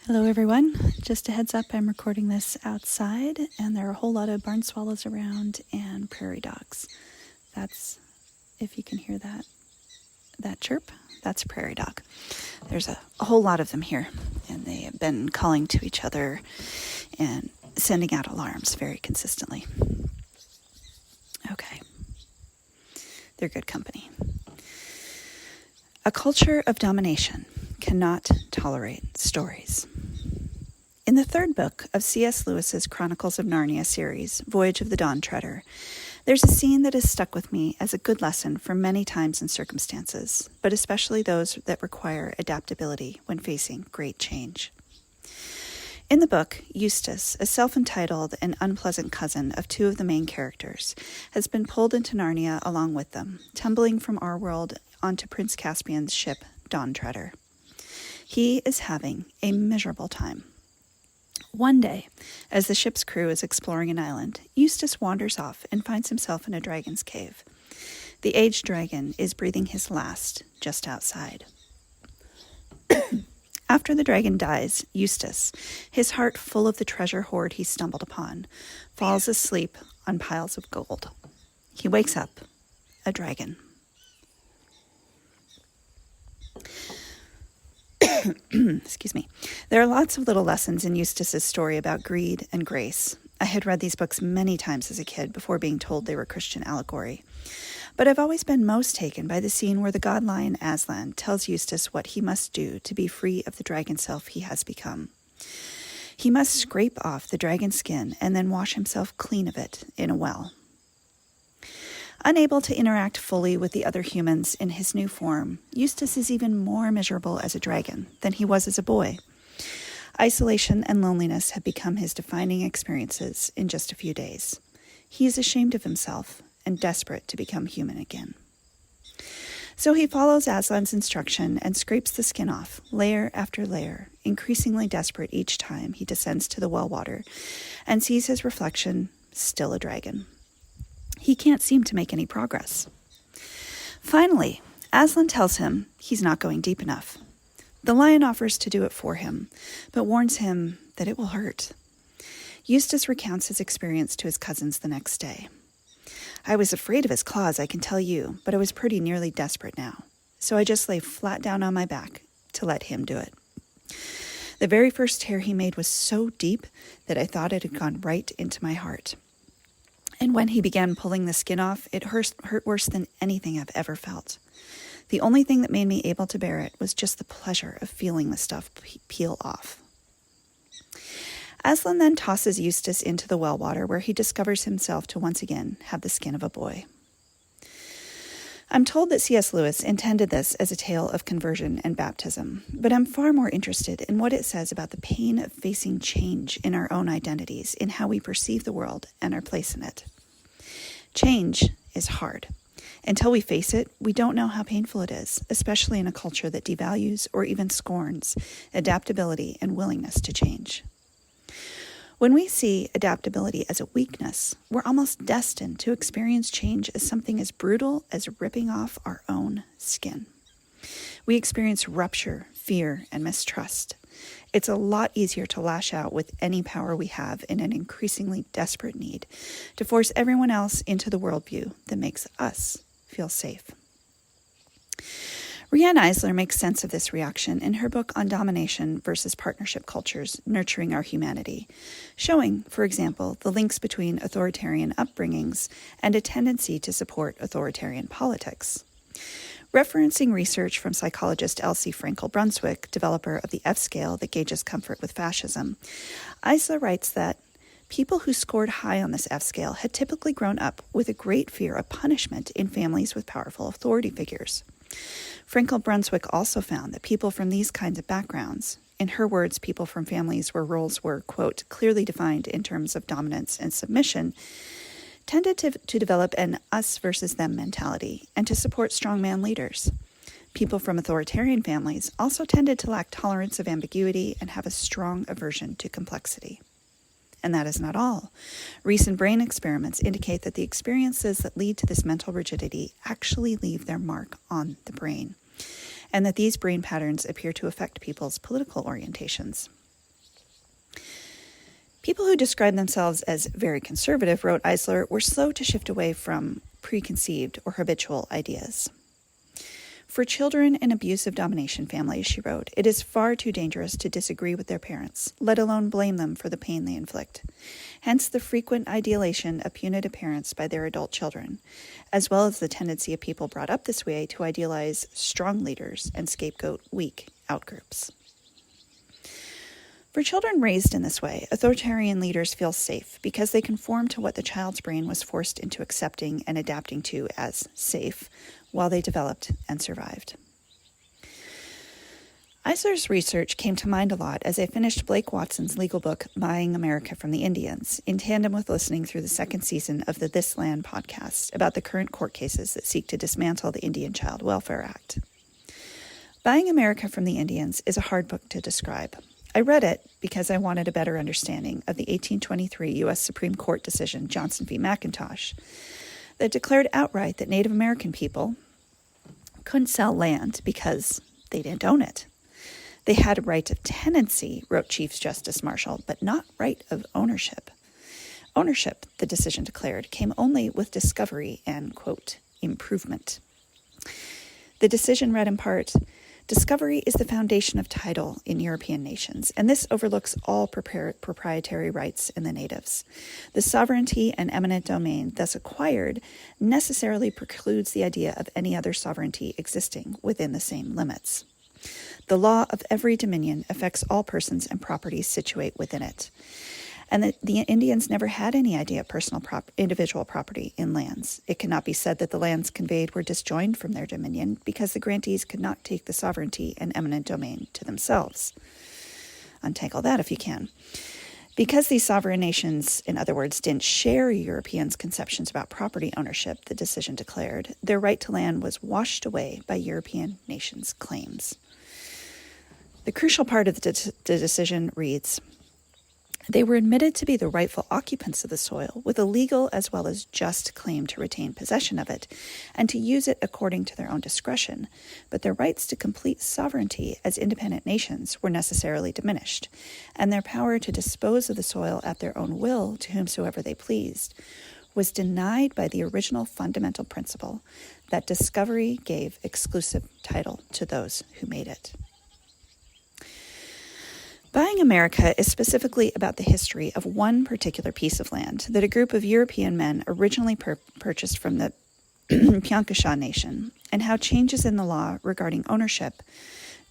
Hello everyone, just a heads up, I'm recording this outside and there are a whole lot of barn swallows around and prairie dogs. That's, if you can hear that chirp, that's a prairie dog. There's a whole lot of them here and they have been calling to each other and sending out alarms very consistently. Okay, they're good company. A culture of domination cannot tolerate stories. In the third book of C.S. Lewis's Chronicles of Narnia series, Voyage of the Dawn Treader, there's a scene that has stuck with me as a good lesson for many times and circumstances, but especially those that require adaptability when facing great change. In the book, Eustace, a self-entitled and unpleasant cousin of two of the main characters, has been pulled into Narnia along with them, tumbling from our world onto Prince Caspian's ship, Dawn Treader. He is having a miserable time. One day, as the ship's crew is exploring an island, Eustace wanders off and finds himself in a dragon's cave. The aged dragon is breathing his last just outside. After the dragon dies, Eustace, his heart full of the treasure hoard he stumbled upon, falls asleep on piles of gold. He wakes up a dragon. Excuse me. There are lots of little lessons in Eustace's story about greed and grace. I had read these books many times as a kid before being told they were Christian allegory. But I've always been most taken by the scene where the god lion Aslan tells Eustace what he must do to be free of the dragon self he has become. He must scrape off the dragon skin and then wash himself clean of it in a well. Unable to interact fully with the other humans in his new form, Eustace is even more miserable as a dragon than he was as a boy. Isolation and loneliness have become his defining experiences in just a few days. He is ashamed of himself and desperate to become human again. So he follows Aslan's instruction and scrapes the skin off, layer after layer, increasingly desperate each time he descends to the well water and sees his reflection, still a dragon. He can't seem to make any progress. Finally, Aslan tells him he's not going deep enough. The lion offers to do it for him, but warns him that it will hurt. Eustace recounts his experience to his cousins the next day. I was afraid of his claws, I can tell you, but I was pretty nearly desperate now, so I just lay flat down on my back to let him do it. The very first tear he made was so deep that I thought it had gone right into my heart. And when he began pulling the skin off, it hurt worse than anything I've ever felt. The only thing that made me able to bear it was just the pleasure of feeling the stuff peel off. Aslan then tosses Eustace into the well water, where he discovers himself to once again have the skin of a boy. I'm told that C.S. Lewis intended this as a tale of conversion and baptism, but I'm far more interested in what it says about the pain of facing change in our own identities, in how we perceive the world and our place in it. Change is hard. Until we face it, we don't know how painful it is, especially in a culture that devalues or even scorns adaptability and willingness to change. When we see adaptability as a weakness, we're almost destined to experience change as something as brutal as ripping off our own skin. We experience rupture, fear, and mistrust. It's a lot easier to lash out with any power we have in an increasingly desperate need to force everyone else into the worldview that makes us feel safe. Riane Eisler makes sense of this reaction in her book on domination versus partnership cultures, Nurturing Our Humanity, showing, for example, the links between authoritarian upbringings and a tendency to support authoritarian politics. Referencing research from psychologist Elsie Frankel-Brunswick, developer of the F-scale that gauges comfort with fascism, Eisler writes that people who scored high on this F-scale had typically grown up with a great fear of punishment in families with powerful authority figures. Frankel-Brunswick also found that people from these kinds of backgrounds, in her words, people from families where roles were, quote, clearly defined in terms of dominance and submission, tended to develop an us versus them mentality and to support strongman leaders. People from authoritarian families also tended to lack tolerance of ambiguity and have a strong aversion to complexity. And that is not all. Recent brain experiments indicate that the experiences that lead to this mental rigidity actually leave their mark on the brain, and that these brain patterns appear to affect people's political orientations. People who describe themselves as very conservative, wrote Eisler, were slow to shift away from preconceived or habitual ideas. For children in abusive domination families, she wrote, it is far too dangerous to disagree with their parents, let alone blame them for the pain they inflict. Hence the frequent ideation of punitive parents by their adult children, as well as the tendency of people brought up this way to idealize strong leaders and scapegoat weak outgroups. For children raised in this way, authoritarian leaders feel safe because they conform to what the child's brain was forced into accepting and adapting to as safe while they developed and survived. Eisler's research came to mind a lot as I finished Blake Watson's legal book, Buying America from the Indians, in tandem with listening through the second season of the This Land podcast about the current court cases that seek to dismantle the Indian Child Welfare Act. Buying America from the Indians is a hard book to describe. I read it because I wanted a better understanding of the 1823 U.S. Supreme Court decision, Johnson v. McIntosh, that declared outright that Native American people couldn't sell land because they didn't own it. They had a right of tenancy, wrote Chief Justice Marshall, but not right of ownership. Ownership, the decision declared, came only with discovery and, quote, improvement. The decision read in part, discovery is the foundation of title in European nations, and this overlooks all proprietary rights in the natives. The sovereignty and eminent domain thus acquired necessarily precludes the idea of any other sovereignty existing within the same limits. The law of every dominion affects all persons and properties situate within it. And the Indians never had any idea of personal individual property in lands. It cannot be said that the lands conveyed were disjoined from their dominion because the grantees could not take the sovereignty and eminent domain to themselves. Untangle that if you can. Because these sovereign nations, in other words, didn't share Europeans' conceptions about property ownership, the decision declared, their right to land was washed away by European nations' claims. The crucial part of the decision reads, they were admitted to be the rightful occupants of the soil with a legal as well as just claim to retain possession of it and to use it according to their own discretion, but their rights to complete sovereignty as independent nations were necessarily diminished, and their power to dispose of the soil at their own will to whomsoever they pleased was denied by the original fundamental principle that discovery gave exclusive title to those who made it. Buying America is specifically about the history of one particular piece of land that a group of European men originally purchased from the Piankashaw Nation, and how changes in the law regarding ownership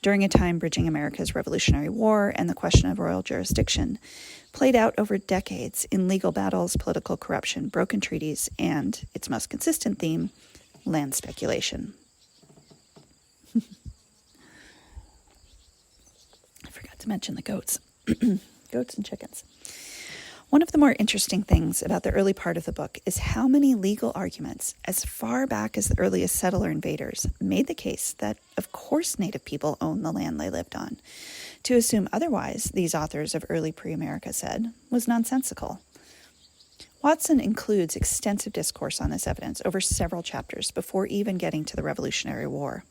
during a time bridging America's Revolutionary War and the question of royal jurisdiction played out over decades in legal battles, political corruption, broken treaties, and, its most consistent theme, land speculation. To mention the goats. Goats and chickens. One of the more interesting things about the early part of the book is how many legal arguments, as far back as the earliest settler invaders, made the case that, of course, Native people owned the land they lived on. To assume otherwise, these authors of early pre-America said, was nonsensical. Watson includes extensive discourse on this evidence over several chapters before even getting to the Revolutionary War.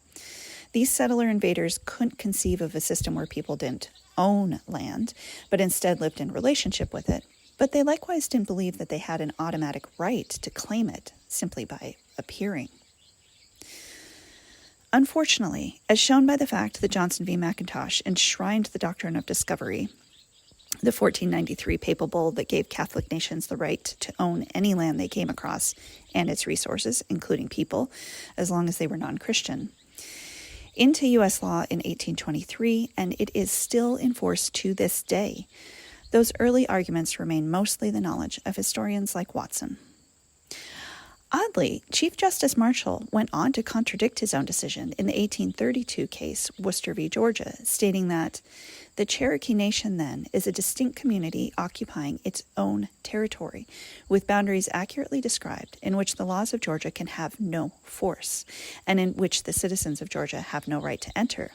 These settler invaders couldn't conceive of a system where people didn't own land, but instead lived in relationship with it. But they likewise didn't believe that they had an automatic right to claim it simply by appearing. Unfortunately, as shown by the fact that Johnson v. McIntosh enshrined the doctrine of discovery, the 1493 papal bull that gave Catholic nations the right to own any land they came across and its resources, including people, as long as they were non-Christian, into U.S. law in 1823, and it is still enforced to this day. Those early arguments remain mostly the knowledge of historians like Watson. Oddly, Chief Justice Marshall went on to contradict his own decision in the 1832 case, Worcester v. Georgia, stating that the Cherokee Nation then is a distinct community occupying its own territory, with boundaries accurately described, in which the laws of Georgia can have no force, and in which the citizens of Georgia have no right to enter,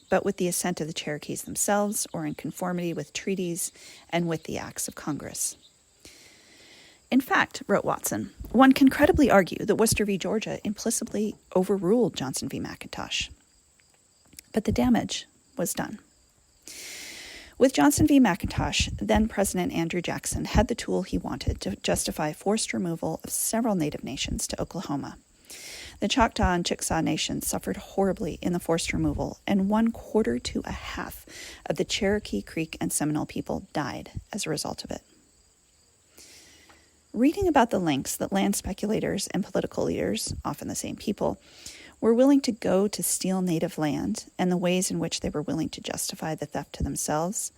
but with the assent of the Cherokees themselves, or in conformity with treaties and with the acts of Congress. In fact, wrote Watson, one can credibly argue that Worcester v. Georgia implicitly overruled Johnson v. McIntosh. But the damage was done. With Johnson v. McIntosh, then President Andrew Jackson had the tool he wanted to justify forced removal of several Native nations to Oklahoma. The Choctaw and Chickasaw nations suffered horribly in the forced removal, and 1/4 to a half of the Cherokee, Creek, and Seminole people died as a result of it. Reading about the lengths that land speculators and political leaders, often the same people, were willing to go to steal native land and the ways in which they were willing to justify the theft to themselves,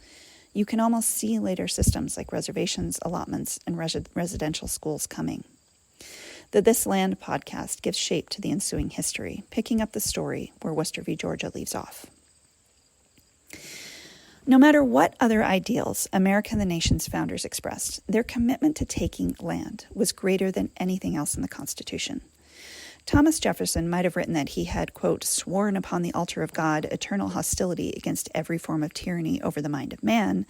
you can almost see later systems like reservations, allotments, and residential schools coming. The This Land podcast gives shape to the ensuing history, picking up the story where Worcester v. Georgia leaves off. No matter what other ideals America and the nation's founders expressed, their commitment to taking land was greater than anything else in the Constitution. Thomas Jefferson might have written that he had, quote, sworn upon the altar of God eternal hostility against every form of tyranny over the mind of man,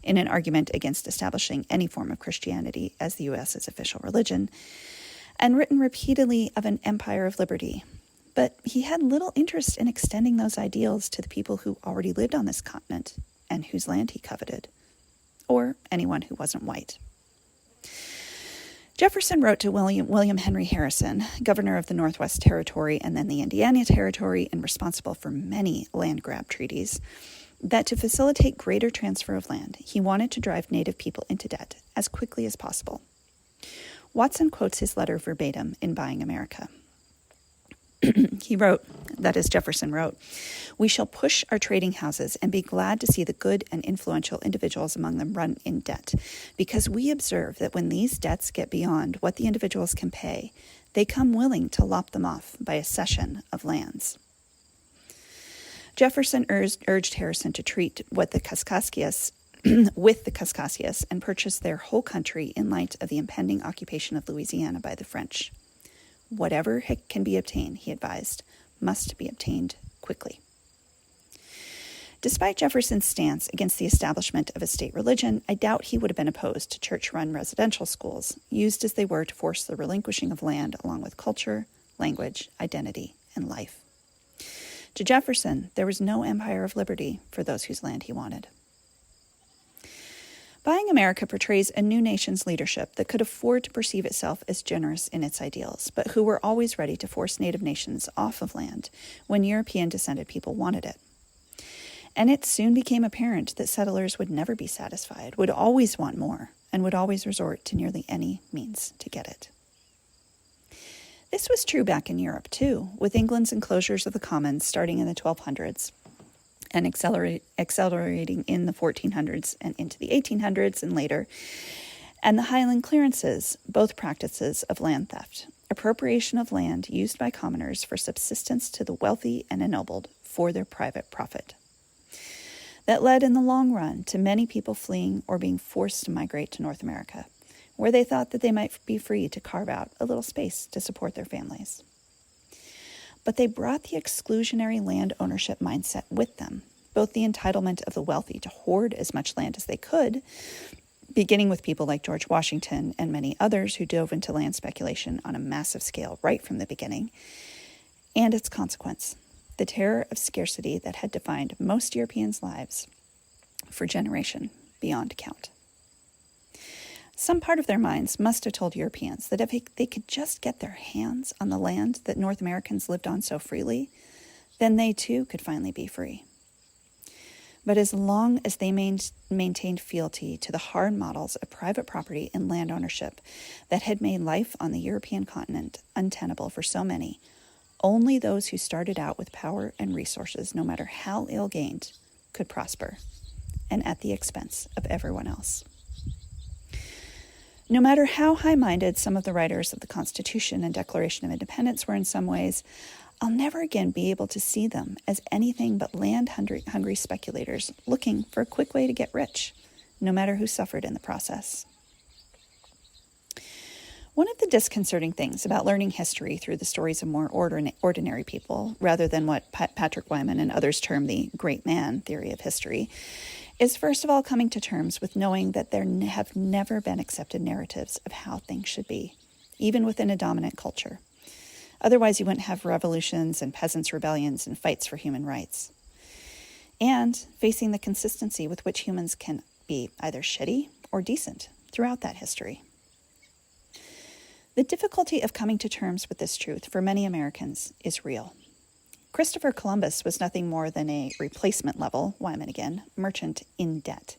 in an argument against establishing any form of Christianity as the U.S.'s official religion, and written repeatedly of an empire of liberty. But he had little interest in extending those ideals to the people who already lived on this continent and whose land he coveted, or anyone who wasn't white. Jefferson wrote to William Henry Harrison, governor of the Northwest Territory and then the Indiana Territory, and responsible for many land grab treaties, that to facilitate greater transfer of land, he wanted to drive Native people into debt as quickly as possible. Watson quotes his letter verbatim in Buying America. He wrote, that is, Jefferson wrote, "We shall push our trading houses and be glad to see the good and influential individuals among them run in debt, because we observe that when these debts get beyond what the individuals can pay, they come willing to lop them off by a cession of lands." Jefferson urged Harrison to treat with the Kaskaskias and purchase their whole country in light of the impending occupation of Louisiana by the French. Whatever can be obtained, he advised, must be obtained quickly. Despite Jefferson's stance against the establishment of a state religion, I doubt he would have been opposed to church-run residential schools, used as they were to force the relinquishing of land along with culture, language, identity, and life. To Jefferson, there was no empire of liberty for those whose land he wanted. Buying America portrays a new nation's leadership that could afford to perceive itself as generous in its ideals, but who were always ready to force native nations off of land when European-descended people wanted it. And it soon became apparent that settlers would never be satisfied, would always want more, and would always resort to nearly any means to get it. This was true back in Europe, too, with England's enclosures of the commons starting in the 1200s. And accelerating in the 1400s and into the 1800s and later, and the Highland clearances, both practices of land theft, appropriation of land used by commoners for subsistence to the wealthy and ennobled for their private profit. That led in the long run to many people fleeing or being forced to migrate to North America, where they thought that they might be free to carve out a little space to support their families. But they brought the exclusionary land ownership mindset with them, both the entitlement of the wealthy to hoard as much land as they could, beginning with people like George Washington and many others who dove into land speculation on a massive scale right from the beginning, and its consequence, the terror of scarcity that had defined most Europeans' lives for generation beyond count. Some part of their minds must have told Europeans that if they could just get their hands on the land that North Americans lived on so freely, then they too could finally be free. But as long as they maintained fealty to the hard models of private property and land ownership that had made life on the European continent untenable for so many, only those who started out with power and resources, no matter how ill-gained, could prosper, and at the expense of everyone else. No matter how high-minded some of the writers of the Constitution and Declaration of Independence were in some ways, I'll never again be able to see them as anything but land-hungry speculators looking for a quick way to get rich, no matter who suffered in the process. One of the disconcerting things about learning history through the stories of more ordinary people, rather than what Patrick Wyman and others term the great man theory of history, is first of all coming to terms with knowing that there have never been accepted narratives of how things should be, even within a dominant culture. Otherwise, you wouldn't have revolutions and peasants' rebellions and fights for human rights. and facing the consistency with which humans can be either shitty or decent throughout that history. The difficulty of coming to terms with this truth for many Americans is real. Christopher Columbus was nothing more than a replacement level, Wyman again, merchant in debt.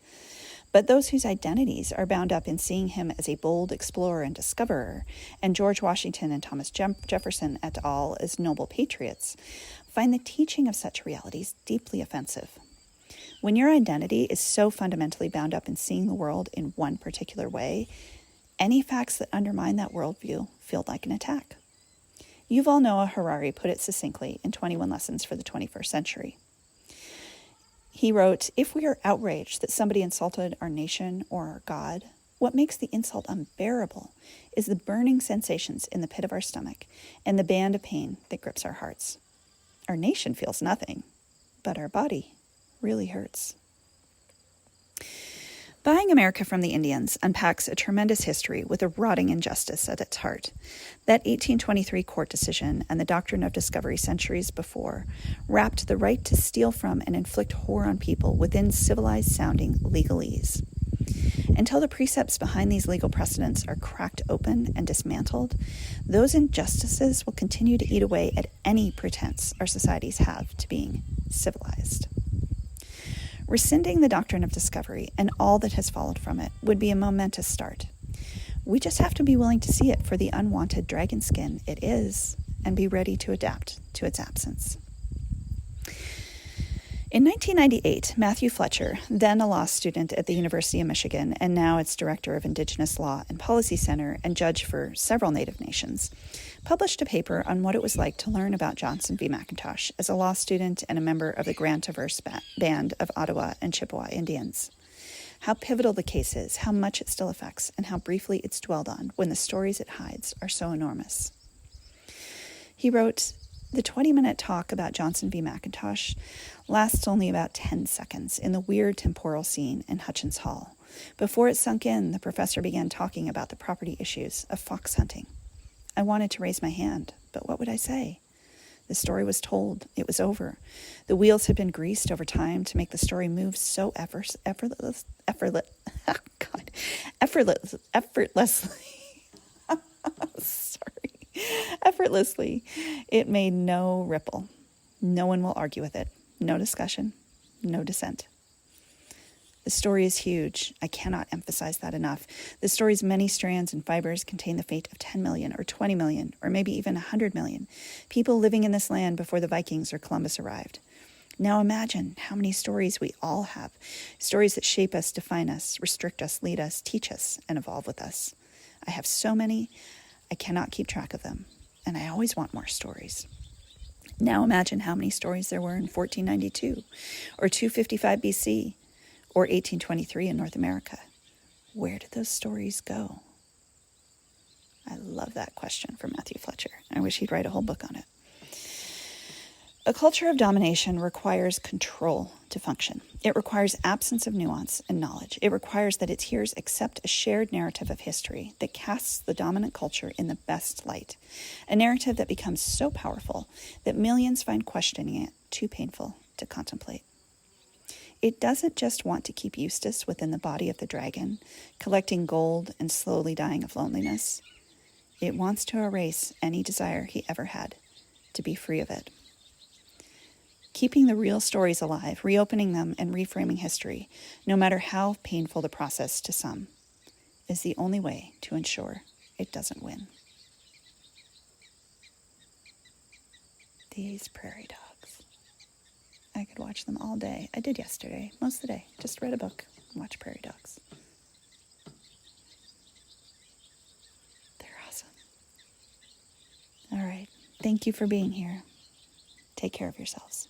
But those whose identities are bound up in seeing him as a bold explorer and discoverer, and George Washington and Thomas Jefferson et al. As noble patriots, find the teaching of such realities deeply offensive. When your identity is so fundamentally bound up in seeing the world in one particular way, any facts that undermine that worldview feel like an attack. Yuval Noah Harari put it succinctly in 21 Lessons for the 21st Century. He wrote, "If we are outraged that somebody insulted our nation or our God, what makes the insult unbearable is the burning sensations in the pit of our stomach and the band of pain that grips our hearts. Our nation feels nothing, but our body really hurts." Buying America from the Indians unpacks a tremendous history with a rotting injustice at its heart. That 1823 court decision and the doctrine of discovery centuries before wrapped the right to steal from and inflict horror on people within civilized-sounding legalese. Until the precepts behind these legal precedents are cracked open and dismantled, those injustices will continue to eat away at any pretense our societies have to being civilized. Rescinding the doctrine of discovery and all that has followed from it would be a momentous start. We just have to be willing to see it for the unwanted dragon skin it is and be ready to adapt to its absence. In 1998, Matthew Fletcher, then a law student at the University of Michigan and now its director of Indigenous Law and Policy Center and judge for several Native nations, published a paper on what it was like to learn about Johnson v. McIntosh as a law student and a member of the Grantiverse Band of Ottawa and Chippewa Indians. How pivotal the case is, how much it still affects, and how briefly it's dwelled on when the stories it hides are so enormous. He wrote, "The 20-minute talk about Johnson v. McIntosh lasts only about 10 seconds in the weird temporal scene in Hutchins Hall. Before it sunk in, the professor began talking about the property issues of fox hunting. I wanted to raise my hand, but what would I say? The story was told. It was over. The wheels had been greased over time to make the story move so effortlessly. It made no ripple. No one will argue with it. No discussion. No dissent. The story is huge. I cannot emphasize that enough. The story's many strands and fibers contain the fate of 10 million or 20 million or maybe even 100 million people living in this land before the Vikings or Columbus arrived. Now imagine how many stories we all have. Stories that shape us, define us, restrict us, lead us, teach us, and evolve with us. I have so many, I cannot keep track of them. And I always want more stories. Now imagine how many stories there were in 1492 or 255 BC. Or 1823 in North America. Where did those stories go? I love that question from Matthew Fletcher. I wish he'd write a whole book on it. A culture of domination requires control to function. It requires absence of nuance and knowledge. It requires that its hearers accept a shared narrative of history that casts the dominant culture in the best light. A narrative that becomes so powerful that millions find questioning it too painful to contemplate. It doesn't just want to keep Eustace within the body of the dragon, collecting gold and slowly dying of loneliness. It wants to erase any desire he ever had to be free of it. Keeping the real stories alive, reopening them and reframing history, no matter how painful the process to some, is the only way to ensure it doesn't win. These prairie dogs. I could watch them all day. I did yesterday, most of the day. Just read a book and watched prairie dogs. They're awesome. All right. Thank you for being here. Take care of yourselves.